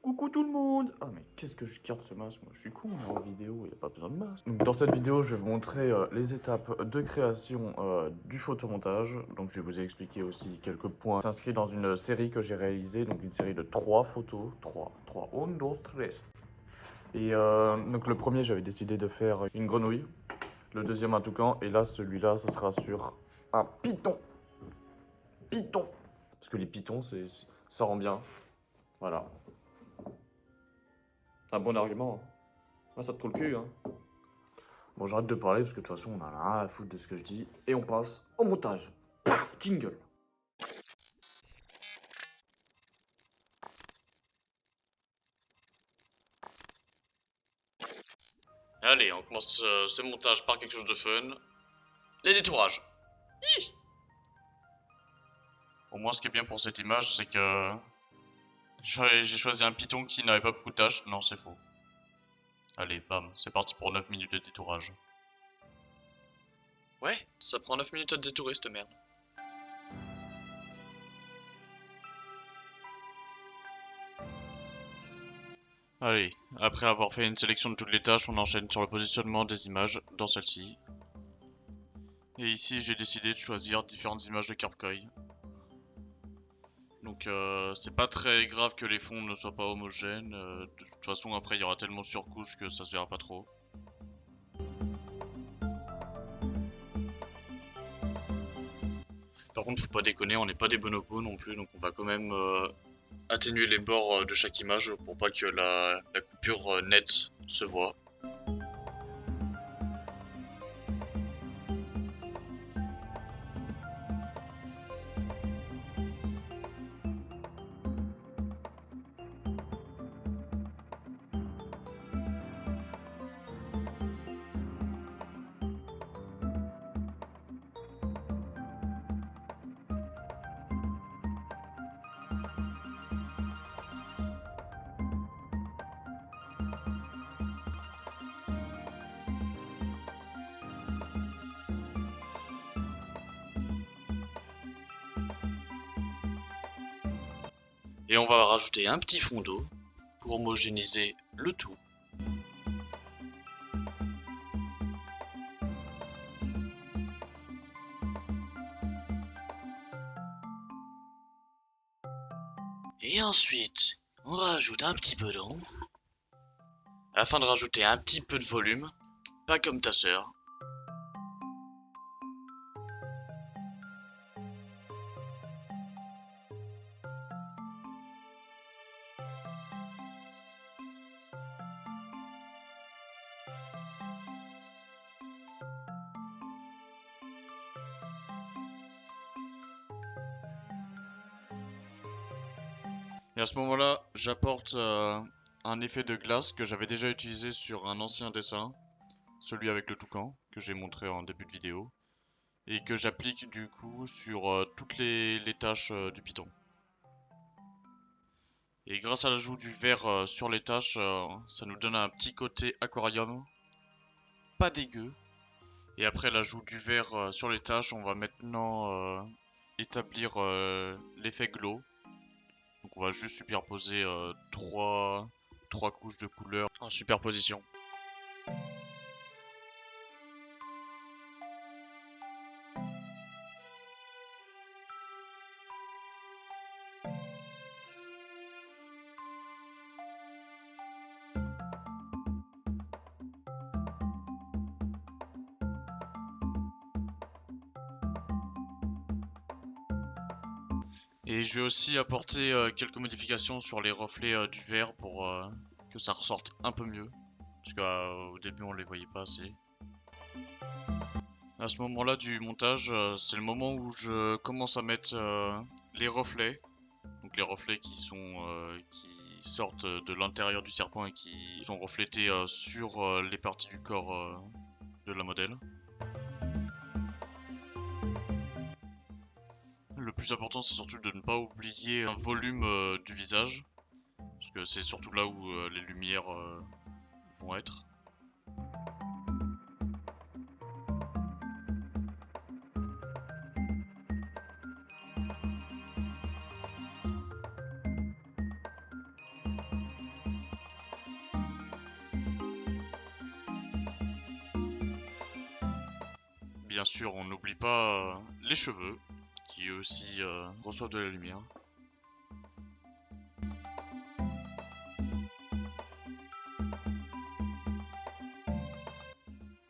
Coucou tout le monde! Ah mais qu'est-ce que je garde ce masque? Moi je suis con, on est en vidéo, il n'y a pas besoin de masque. Donc dans cette vidéo, je vais vous montrer les étapes de création du photomontage. Donc je vais vous expliquer aussi quelques points. C'est inscrit dans une série que j'ai réalisée, donc une série de 3 photos. 3, 1, 2, 3. Et donc le premier, j'avais décidé de faire une grenouille. Le deuxième un toucan. Et là, celui-là, ça sera sur un python. Python! Parce que les pythons, ça rend bien. Voilà. C'est un bon argument. Hein. Moi, ça te trouve le cul, hein. Bon, j'arrête de parler parce que de toute façon, on a rien à foutre de ce que je dis. Et on passe au montage. Paf, jingle. Allez, on commence ce montage par quelque chose de fun. Les détourages. Hi. Au moins, ce qui est bien pour cette image, c'est que j'ai choisi un python qui n'avait pas beaucoup de tâches. Non, c'est faux. Allez, bam, c'est parti pour 9 minutes de détourage. Ouais, ça prend 9 minutes à détourer cette merde. Allez, après avoir fait une sélection de toutes les tâches, on enchaîne sur le positionnement des images dans celle-ci. Et ici, j'ai décidé de choisir différentes images de Carpcoy. Donc c'est pas très grave que les fonds ne soient pas homogènes. De toute façon, après, il y aura tellement de surcouches que ça se verra pas trop. Par contre, faut pas déconner, on n'est pas des bonobos non plus, donc on va quand même atténuer les bords de chaque image pour pas que la coupure nette se voit. Et on va rajouter un petit fond d'eau pour homogénéiser le tout. Et ensuite, on rajoute un petit peu d'eau afin de rajouter un petit peu de volume, pas comme ta sœur. Et à ce moment-là, j'apporte un effet de glace que j'avais déjà utilisé sur un ancien dessin, celui avec le toucan, que j'ai montré en début de vidéo, et que j'applique du coup sur toutes les tâches du Python. Et grâce à l'ajout du vert sur les tâches, ça nous donne un petit côté aquarium, pas dégueu. Et après l'ajout du vert sur les tâches, on va maintenant établir l'effet glow. Donc on va juste superposer trois couches de couleurs en superposition. Et je vais aussi apporter quelques modifications sur les reflets du verre pour que ça ressorte un peu mieux. Parce qu'au début on les voyait pas assez. À ce moment-là du montage, c'est le moment où je commence à mettre les reflets. Donc les reflets qui sortent de l'intérieur du serpent et qui sont reflétés sur les parties du corps de la modèle. Le plus important, c'est surtout de ne pas oublier un volume du visage, parce que c'est surtout là où les lumières vont être. bien sûr, on n'oublie pas les cheveux, qui eux aussi reçoivent de la lumière.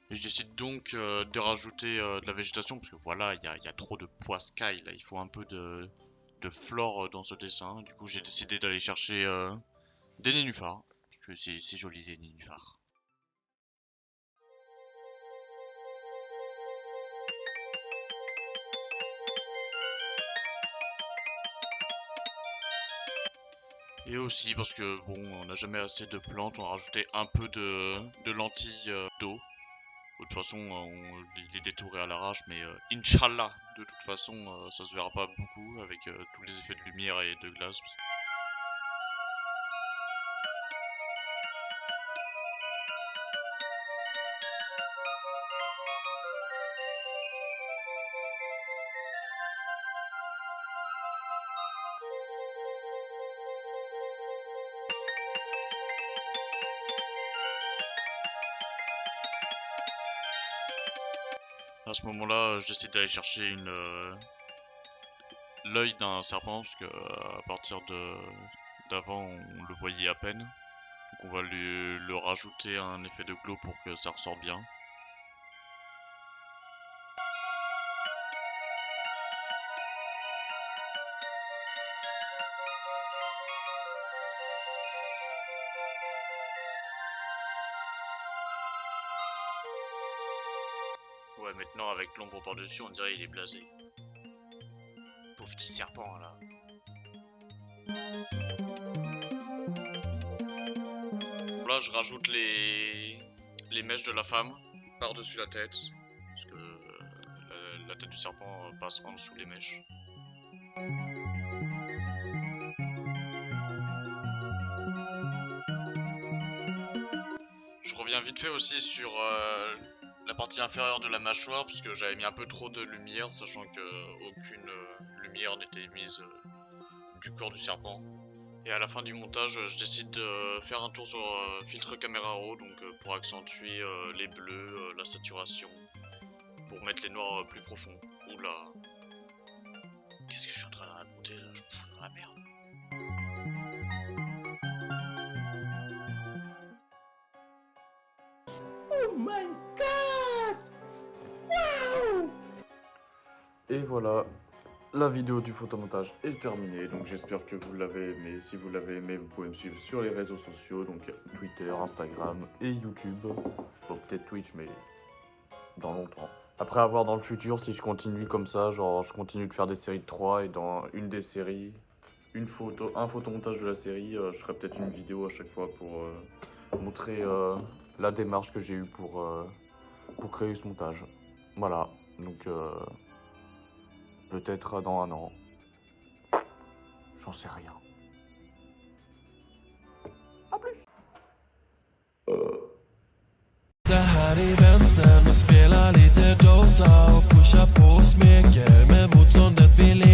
Et je décide donc de rajouter de la végétation, parce que voilà, il y a trop de pois sky, là, il faut un peu de flore dans ce dessin. Du coup, j'ai décidé d'aller chercher des nénuphars, parce que c'est joli les nénuphars. Et aussi parce que bon, on n'a jamais assez de plantes, on a rajouté un peu de lentilles d'eau. De toute façon, on les détourait à l'arrache, mais Inch'Allah, de toute façon, ça se verra pas beaucoup avec tous les effets de lumière et de glace. À ce moment-là, je décide d'aller chercher l'œil d'un serpent, parce que à partir d'avant, on le voyait à peine. Donc on va le rajouter un effet de glow pour que ça ressorte bien. Ouais, maintenant avec l'ombre par-dessus, on dirait qu'il est blasé. Pauvre petit serpent là. Là, je rajoute les mèches de la femme par-dessus la tête, parce que la tête du serpent passe en dessous des mèches. Je reviens vite fait aussi sur la partie inférieure de la mâchoire, parce que j'avais mis un peu trop de lumière, sachant que aucune lumière n'était mise du corps du serpent. Et à la fin du montage, je décide de faire un tour sur filtre caméra raw, donc pour accentuer les bleus, la saturation, pour mettre les noirs plus profonds. Oula, qu'est-ce que je suis en train de raconter là? Je me fous dans la merde. Oh my god! Wow! Et voilà, la vidéo du photomontage est terminée, donc j'espère que vous l'avez aimé. Si vous l'avez aimé, vous pouvez me suivre sur les réseaux sociaux, donc Twitter, Instagram et YouTube. Bon, peut-être Twitch, mais dans longtemps. Après, à voir dans le futur, si je continue comme ça, genre je continue de faire des séries de 3 et dans une des séries, un photomontage de la série, je ferai peut-être une vidéo à chaque fois pour montrer la démarche que j'ai eue pour créer ce montage. Voilà, donc peut-être dans un an. J'en sais rien. A plus. Det här eventen och spela lite Dota och pusha på och smeker med motståndet vi leker.